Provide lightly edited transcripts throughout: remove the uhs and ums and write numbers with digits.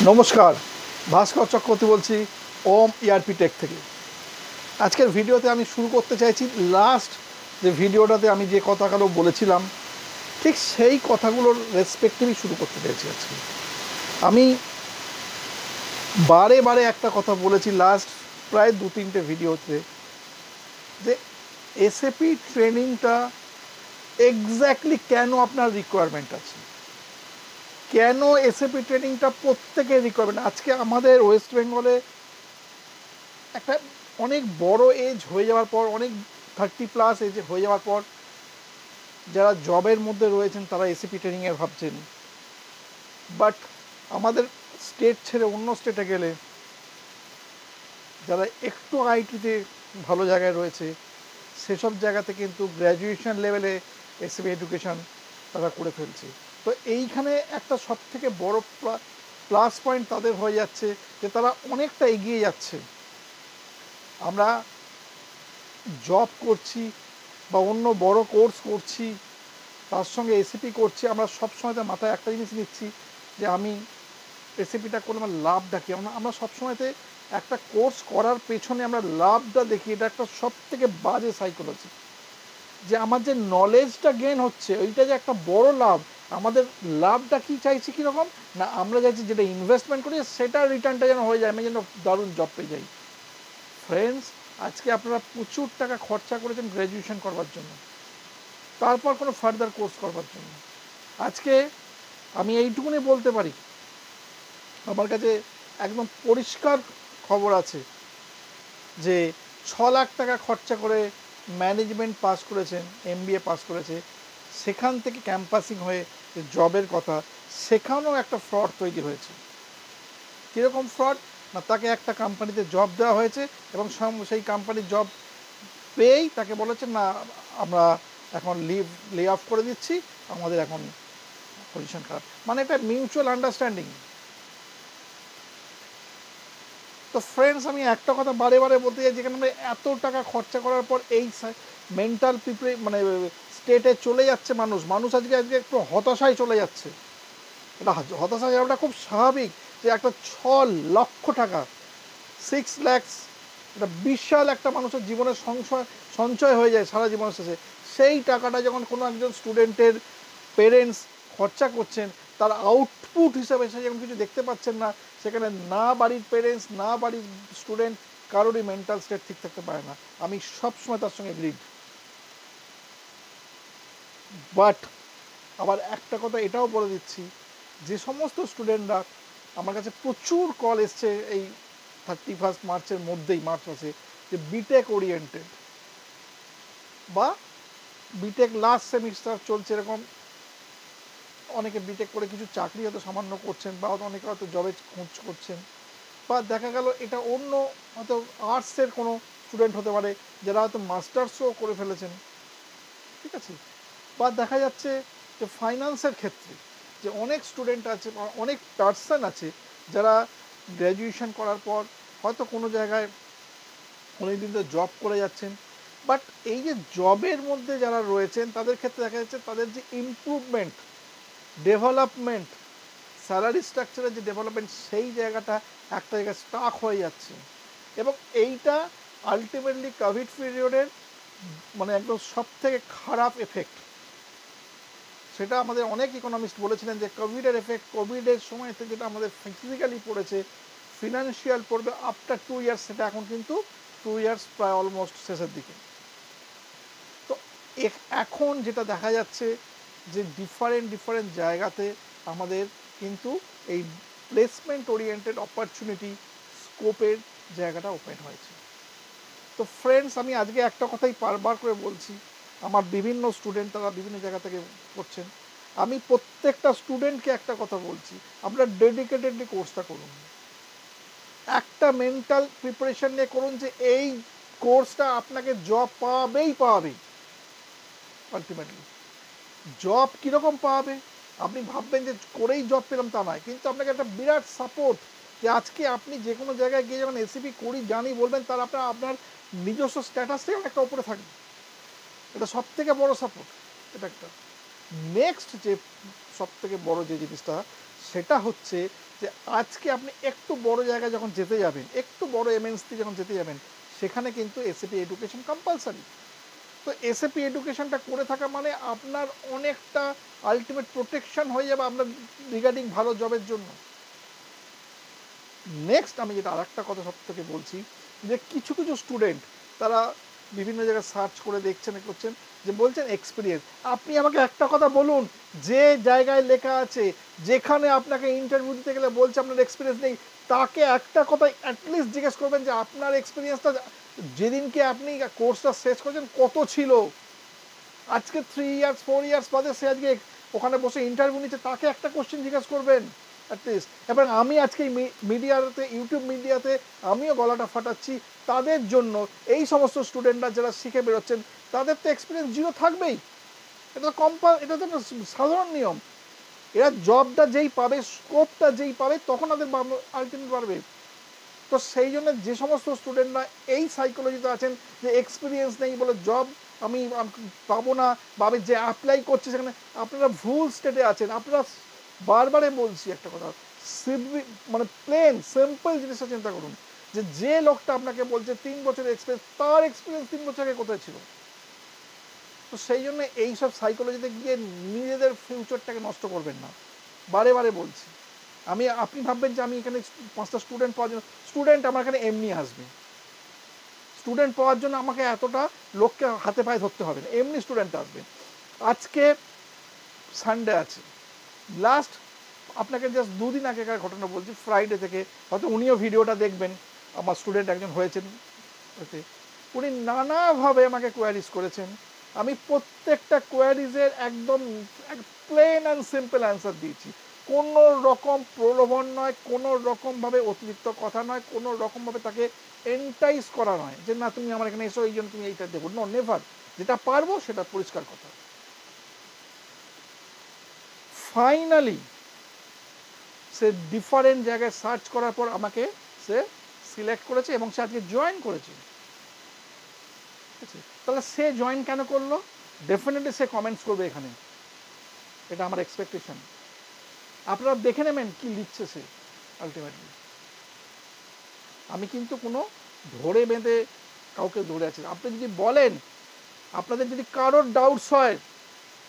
নমস্কার, ভাস্কর চক্রবর্তী বলছি ওম ERP take থেকে। আজকের ভিডিওতে আমি শুরু করতে চাইছি লাস্ট যে ভিডিওটাতে আমি যে কথাগুলো বলেছিলাম ঠিক সেই কথাগুলোর রেসপেক্টিভই শুরু করতে চাইছি। আজকে আমি বারে বারে একটা কথা বলেছি লাস্ট প্রায় 2-3টে ভিডিওতে, যে এসএপি ট্রেনিংটা এক্স্যাক্টলি কেন আপনার রিকোয়ারমেন্ট আছে, কেন এসএপি ট্রেনিংটা প্রত্যেকের রিকোয়ারমেন্ট। আজকে আমাদের ওয়েস্ট বেঙ্গলে একটা অনেক বড় এজ হয়ে যাওয়ার পর, অনেক 30+ এজ হয়ে যাওয়ার পর যারা জবের মধ্যে রয়েছেন তারা এসিপি ট্রেনিংয়ের ভাবছেন। বাট আমাদের স্টেট ছেড়ে অন্য স্টেটে গেলে যারা একটু আইটিতে ভালো জায়গায় রয়েছে সেসব জায়গাতে কিন্তু গ্র্যাজুয়েশন লেভেলে এসিপি এডুকেশন তারা করে ফেলছে। তো এইখানে একটা সবথেকে বড় প্লাস পয়েন্ট তাদের হয়ে যাচ্ছে যে তারা অনেকটা এগিয়ে যাচ্ছে। আমরা জব করছি বা অন্য বড় কোর্স করছি, তার সঙ্গে এসিপি করছি, আমরা সবসময়তে মাথায় একটা জিনিস নিচ্ছি যে আমি এসিপিটা করলে আমার লাভটা কী। আমরা সবসময়তে একটা কোর্স করার পেছনে আমরা লাভটা দেখি। এটা একটা সব থেকে বাজে সাইকোলজি, যে আমার যে নলেজটা গেইন হচ্ছে ওইটা যে একটা বড় লাভ। আমাদের লাভটা কী চাইছি কীরকম না, আমরা চাইছি যেটা ইনভেস্টমেন্ট করি সেটার রিটার্নটা যেন হয়ে যায়, আমি যেন দারুণ জব পেয়ে যাই। ফ্রেন্ডস, আজকে আপনারা প্রচুর টাকা খরচা করেছেন গ্র্যাজুয়েশন করবার জন্য, তারপর কোনো ফার্দার কোর্স করবার জন্য। আজকে আমি এইটুকুনি বলতে পারি, আমার কাছে একদম পরিষ্কার খবর আছে যে 6 লাখ টাকা খরচা করে ম্যানেজমেন্ট পাস করেছেন, এমবিএ পাস করেছে, সেখান থেকে ক্যাম্পাসিং হয়ে যে জবের কথা, সেখানেও একটা ফ্রড তৈরি হয়েছে। কীরকম ফ্রড না, তাকে একটা কোম্পানিতে জব দেওয়া হয়েছে এবং সেই কোম্পানির জব পেয়েই তাকে বলেছেন না আমরা এখন লে অফ করে দিচ্ছি, আমাদের এখন পজিশন খারাপ। মানে এটা মিউচুয়াল আন্ডারস্ট্যান্ডিং। তো ফ্রেন্ডস, আমি একটা কথা বারে বারে বলতে চাই, যেখানে আমরা এত টাকা খরচা করার পর এই মেন্টাল মানে স্টেটে চলে যাচ্ছে মানুষ আজকে একটু হতাশায় চলে যাচ্ছে। এটা হতাশা যাওয়াটা খুব স্বাভাবিক, যে একটা 6 লক্ষ টাকা 6 lakhs, এটা বিশাল একটা মানুষের জীবনের সঞ্চয় হয়ে যায় সারা জীবনের শেষে। সেই টাকাটা যখন কোনো একজন স্টুডেন্টের পেরেন্টস খরচা করছেন, তার আউটপুট হিসাবে সে যখন কিছু দেখতে পাচ্ছেন না, সেখানে না বাড়ির পেরেন্টস না বাড়ির স্টুডেন্ট কারোরই মেন্টাল স্টেট ঠিক থাকতে পারে না। আমি সবসময় তার সঙ্গে এগ্রিড। বাট আবার একটা কথা এটাও বলে দিচ্ছি, যে সমস্ত স্টুডেন্টরা আমার কাছে প্রচুর কল এসছে এই 31 মার্চের মধ্যেই, মার্চ মাসে, যে বিটেক ওরিয়েন্টেড বা বিটেক লাস্ট সেমিস্টার চলছে, এরকম অনেকে বিটেক করে কিছু চাকরি হয়তো সামান্য করছেন, বা অনেকে হয়তো জবে খোঁজ করছেন, বা দেখা গেল এটা অন্য হয়তো আর্টসের কোনো স্টুডেন্ট হতে পারে যারা হয়তো মাস্টার্সও করে ফেলেছেন, ঠিক আছে। বা দেখা যাচ্ছে যে ফাইন্যান্সের ক্ষেত্রে যে অনেক স্টুডেন্ট আছে বা অনেক পার্সন আছে যারা গ্র্যাজুয়েশন করার পর হয়তো কোনো জায়গায় অনেক দিন ধরে জব করে যাচ্ছেন, বাট এই যে জবের মধ্যে যারা রয়েছেন তাদের ক্ষেত্রে দেখা যাচ্ছে তাদের যে ইমপ্রুভমেন্ট, ডেভেলপমেন্ট, স্যালারি স্ট্রাকচারের যে ডেভেলপমেন্ট, সেই জায়গাটা একটা জায়গায় স্টাক হয়ে যাচ্ছে। এবং এইটা আলটিমেটলি কোভিড পিরিয়ডের মানে একদম সব থেকে খারাপ এফেক্ট। সেটা আমাদের অনেক ইকোনমিস্ট বলেছিলেন যে কোভিডের এফেক্ট, কোভিডের সময়তে যেটা আমাদের ফিজিক্যালি পড়েছে, ফিনান্সিয়াল পড়বে আফটার 2 ইয়ার্স, সেটা এখন কিন্তু 2 ইয়ার্স প্রায় অলমোস্ট শেষের দিকে। তো এখন যেটা দেখা যাচ্ছে যে ডিফারেন্ট জায়গাতে আমাদের কিন্তু এই প্লেসমেন্ট ওরিয়েন্টেড অপরচুনিটি স্কোপের জায়গাটা ওপেন হয়েছে। তো ফ্রেন্ডস, আমি আজকে একটা কথাই বারবার করে বলছি, আমার বিভিন্ন স্টুডেন্ট তারা বিভিন্ন জায়গা থেকে করছেন, আমি প্রত্যেকটা স্টুডেন্টকে একটা কথা বলছি, আপনারা ডেডিকেটেডলি কোর্সটা করুন। একটা মেন্টাল প্রিপারেশন নিয়ে করুন যে এই কোর্সটা আপনাকে জব পাওয়াবেই। আলটিমেটলি জব কীরকম পাওয়াবে, আপনি ভাববেন যে করেই জব পেলাম তা নয়, কিন্তু আপনাকে একটা বিরাট সাপোর্ট, যে আজকে আপনি যে কোনো জায়গায় গিয়ে যখন এসিপি করি জানি বলবেন, তার আপনার নিজস্ব স্ট্যাটাস থেকে একটা উপরে থাকবে। এটা সব থেকে বড়ো সাপোর্ট। এটা একটা নেক্সট যে সব থেকে বড়ো যে জিনিসটা, সেটা হচ্ছে যে আজকে আপনি একটু বড় জায়গায় যখন যেতে যাবেন, একটু বড় এমএনসি যখন যেতে যাবেন, সেখানে কিন্তু এসএপি এডুকেশন কম্পালসারি। তো এসএপি এডুকেশনটা করে থাকা মানে আপনার অনেকটা আলটিমেট প্রোটেকশন হয়ে যাবে আপনার রিগার্ডিং ভালো জবের জন্য। নেক্সট আমি যেটা আর একটা কথা সব থেকে বলছি, যে কিছু কিছু স্টুডেন্ট তারা বিভিন্ন জায়গায় সার্চ করে দেখছেন করছেন, যে বলছেন এক্সপিরিয়েন্স। আপনি আমাকে একটা কথা বলুন, যে জায়গায় লেখা আছে, যেখানে আপনাকে ইন্টারভিউ দিতে গেলে বলছে আপনার এক্সপিরিয়েন্স নেই, তাকে একটা কথা অ্যাটলিস্ট জিজ্ঞেস করবেন যে আপনার এক্সপিরিয়েন্সটা যেদিনকে আপনি কোর্সটা শেষ করেছেন কত ছিল। আজকে 3 ইয়ার্স 4 ইয়ার্স বাদে সে আজকে ওখানে বসে ইন্টারভিউ নিচ্ছে, তাকে একটা কোশ্চেন জিজ্ঞাসা করবেন অ্যাটলিস্ট। এবং আমি আজকে মিডিয়াতে, ইউটিউব মিডিয়াতে আমিও গলাটা ফাটাচ্ছি তাদের জন্য, এই সমস্ত স্টুডেন্টরা যারা শিখে বেরোচ্ছেন তাদের তো এক্সপিরিয়েন্স জিরো থাকবেই। এটা তো এটা তো একটা সাধারণ নিয়ম। এরা জবটা যেই পাবে, স্কোপটা যেই পাবে, তখন তাদের আলটিমেট বাড়বে। তো সেই জন্য যে সমস্ত স্টুডেন্টরা এই সাইকোলজিতে আছেন যে এক্সপিরিয়েন্স নেই বলে জব আমি পাবো না, বা আমি যে অ্যাপ্লাই করছি সেখানে, আপনারা ভুল স্টেটে আছেন। আপনারা বারবারে বলছি একটা কথা, মানে প্লেন সিম্পল জিনিসটা চিন্তা করুন, যে যে লোকটা আপনাকে বলছে 3 বছরের এক্সপিরিয়েন্স, তার এক্সপিরিয়েন্স 3 বছর আগে কোথায় ছিল? তো সেই জন্য এইসব সাইকোলজিতে গিয়ে নিজেদের ফিউচারটাকে নষ্ট করবেন না, বারে বারে বলছি। আপনি ভাববেন যে আমি এখানে 5টা স্টুডেন্ট পাওয়ার জন্য, স্টুডেন্ট আমার এখানে এমনি আসবে, স্টুডেন্ট পাওয়ার জন্য আমাকে এতটা লোককে হাতে পায়ে ধরতে হবে না, এমনি স্টুডেন্ট আসবে। আজকে সানডে আছে, লাস্ট আপনাকে জাস্ট 2 দিন আগেকার ঘটনা বলছি, ফ্রাইডে থেকে, হয়তো উনিও ভিডিওটা দেখবেন, আমার স্টুডেন্ট একজন হয়েছেন ওতে, উনি নানাভাবে আমাকে কোয়ারিজ করেছেন। আমি প্রত্যেকটা কোয়ারিজের একদম প্লেন অ্যান্ড সিম্পল অ্যান্সার দিয়েছি। কোনো রকম প্রলোভন নয়, কোনো রকমভাবে অতিরিক্ত কথা নয়, কোনো রকমভাবে তাকে এন্টাইজ করা নয় যে না তুমি আমার এখানে এসো এই জন্য তুমি এইটা দেবো, নো নেভার। যেটা পারবো সেটা পরিষ্কার কথা। ফাইনালি সে ডিফারেন্ট জায়গায় সার্চ করার পর আমাকে সে সিলেক্ট করেছে এবং সে আজকে জয়েন করেছে। ঠিক আছে, তাহলে সে জয়েন কেন করলো? ডেফিনেটলি সে কমেন্টস করবে এখানে, এটা আমার এক্সপেকটেশন। আপনারা দেখে নেবেন কি লিখছে সে আলটিমেটলি। আমি কিন্তু কোনো ধরে বেঁধে কাউকে ধরে আছি। আপনি যদি বলেন, আপনাদের যদি কারোর ডাউটস হয়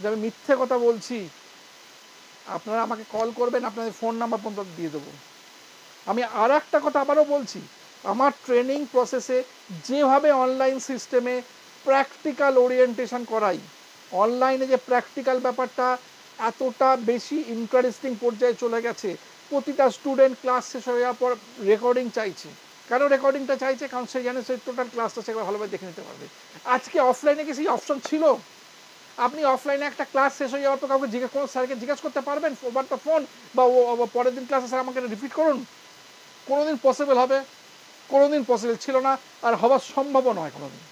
যে আমি মিথ্যে কথা বলছি, আপনারা আমাকে কল করবেন, আপনাদের ফোন নাম্বার পর্যন্ত দিয়ে দেবো। আমি আর একটা কথা আবারও বলছি, আমার ট্রেনিং প্রসেসে যেভাবে অনলাইন সিস্টেমে প্র্যাকটিক্যাল ওরিয়েন্টেশন করাই, অনলাইনে যে প্র্যাকটিক্যাল ব্যাপারটা এতটা বেশি ইন্টারেস্টিং পর্যায়ে চলে গেছে, প্রতিটা স্টুডেন্ট ক্লাস শেষ হয়ে যাওয়ার পর রেকর্ডিং চাইছে। কেন রেকর্ডিংটা চাইছে? কারণ সে জানে সে টোটাল ক্লাসটা সে ভালোভাবে দেখে নিতে পারবে। আজকে অফলাইনে কি সেই অপশন ছিল? আপনি অফলাইনে একটা ক্লাস শেষ হয়ে যাওয়ার পর কাউকে কোনো স্যারকে জিজ্ঞাসা করতে পারবেন ওভার দ্য ফোন, বা পরের দিন ক্লাসে স্যার আমাকে রিপিট করুন? কোনোদিন পসিবল হবে? কোনোদিন পসিবল ছিল না, আর হওয়ার সম্ভাবও নয় কোনোদিন।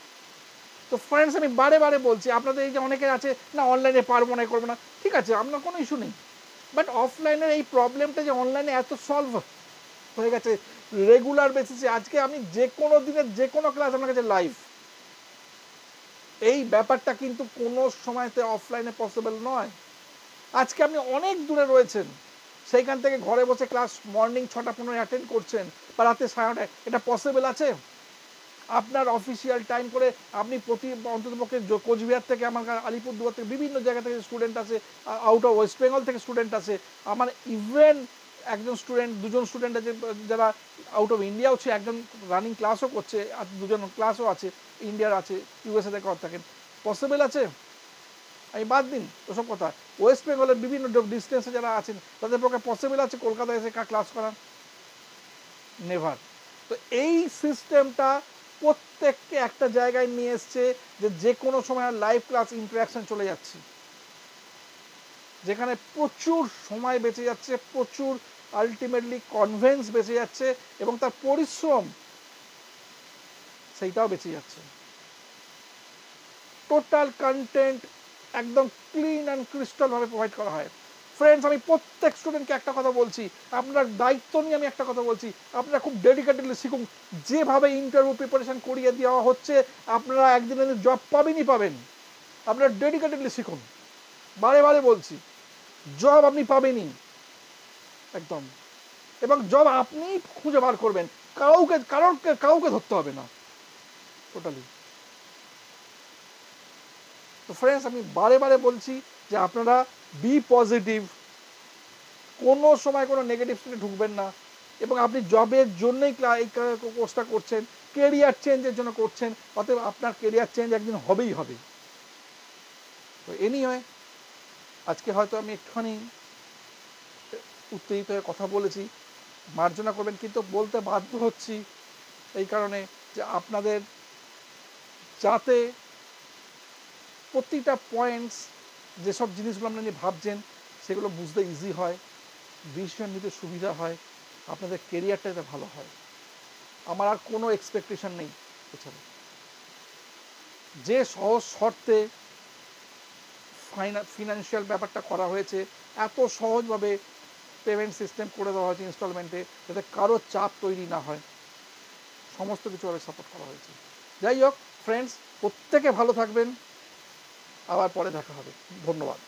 তো ফ্রেন্ডস, আমি বারে বারে বলছি, আপনাদের এই যে অনেকের আছে না অনলাইনে পারবো না, করবো না, ঠিক আছে, আপনার কোনো ইস্যু নেই, বাট অফলাইনের এই প্রবলেমটা যে অনলাইনে এত সলভ হয়ে গেছে রেগুলার বেসিসে, আজকে আমি যে কোনো দিনের যে কোনো ক্লাস আমার কাছে লাইভ, এই ব্যাপারটা কিন্তু কোনো সময়তে অফলাইনে পসিবল নয়। আজকে আপনি অনেক দূরে রয়েছেন, সেইখান থেকে ঘরে বসে ক্লাস মর্নিং 6টা 15 অ্যাটেন্ড করছেন, বা রাতে 9:30, এটা পসিবল আছে? আপনার অফিসিয়াল টাইম করে আপনি অন্ততপক্ষে কোচবিহার থেকে, আমার আলিপুরদুয়ার থেকে, বিভিন্ন জায়গা থেকে স্টুডেন্ট আছে, আউট অফ ওয়েস্ট বেঙ্গল থেকে স্টুডেন্ট আছে, আমার ইভেন একজন স্টুডেন্ট, 2জন স্টুডেন্ট আছে যারা আউট অফ ইন্ডিয়াও আছে, একজন রানিং ক্লাসও করছে, আর 2জন ক্লাসও আছে ইন্ডিয়ার আছে, ইউএসএ থেকে থাকেন। পসিবল আছে? আমি বাদ দিন ওসব কথা, ওয়েস্ট বেঙ্গলের বিভিন্ন ডিস্টেন্সে যারা আছেন তাদের পক্ষে পসিবল আছে কলকাতায় এসে ক্লাস করা? নেভার। তো এই সিস্টেমটা প্রত্যেককে একটা জায়গায় নিয়ে এসছে, যে কোনো সময় লাইভ ক্লাস ইন্টারাকশন চলে যাচ্ছে, যেখানে প্রচুর সময় বেঁচে যাচ্ছে, প্রচুর আলটিমেটলি কনভেন্স বেঁচে যাচ্ছে, এবং তার পরিশ্রম সেইটাও বেঁচে যাচ্ছে। টোটাল কন্টেন্ট একদম ক্লিন অ্যান্ড ক্রিস্টালভাবে প্রোভাইড করা হয়। ফ্রেন্ডস, আমি প্রত্যেক স্টুডেন্টকে একটা কথা বলছি, আপনার দায়িত্ব নিয়ে আমি একটা কথা বলছি, আপনারা খুব ডেডিকেটেডলি শিখুন। যেভাবে ইন্টারভিউ প্রিপারেশন করিয়ে দেওয়া হচ্ছে, আপনারা একদিন জব পাবেনই পাবেন। আপনারা ডেডিকেটেডলি শিখুন, বারে বারে বলছি, জব আপনি পাবেনই। একদম। এবং জব আপনি খুঁজে বার করবেন, কাউকে ধরতে হবে না, টোটালি। তো ফ্রেন্ডস, আমি বারে বারে বলছি যে আপনারা বি পজিটিভ, কোনো সময় কোনো নেগেটিভ স্টেটে ঢুকবেন না। এবং আপনি জবের জন্যই এই কোর্সটা করছেন, কেরিয়ার চেঞ্জের জন্য করছেন, অতএব আপনার কেরিয়ার চেঞ্জ একদিন হবেই হবে। তো এনিওয়ে, আজকে হয়তো আমি একটুখানি উত্তেজিত হয়ে কথা বলেছি, মার্জনা করবেন, কিন্তু বলতে বাধ্য হচ্ছি এই কারণে যে আপনাদের যাতে প্রতিটা পয়েন্টস, যেসব জিনিসগুলো আপনারা নিয়ে ভাবছেন সেগুলো বুঝতে ইজি হয়, ডিসিশন নিতে সুবিধা হয়, আপনাদের কেরিয়ারটা যাতে ভালো হয়। আমার আর কোনো এক্সপেকটেশন নেই এছাড়া। যে সহজ শর্তে ফিনান্সিয়াল ব্যাপারটা করা হয়েছে, এত সহজভাবে পেমেন্ট সিস্টেম করে দেওয়া হয়েছে ইনস্টলমেন্টে, যাতে কারো চাপ তৈরি না হয়, সমস্ত কিছু সাপোর্ট করা হয়েছে। যাই হোক ফ্রেন্ডস, প্রত্যেকে ভালো থাকবেন, আবার পরে দেখা হবে। ধন্যবাদ।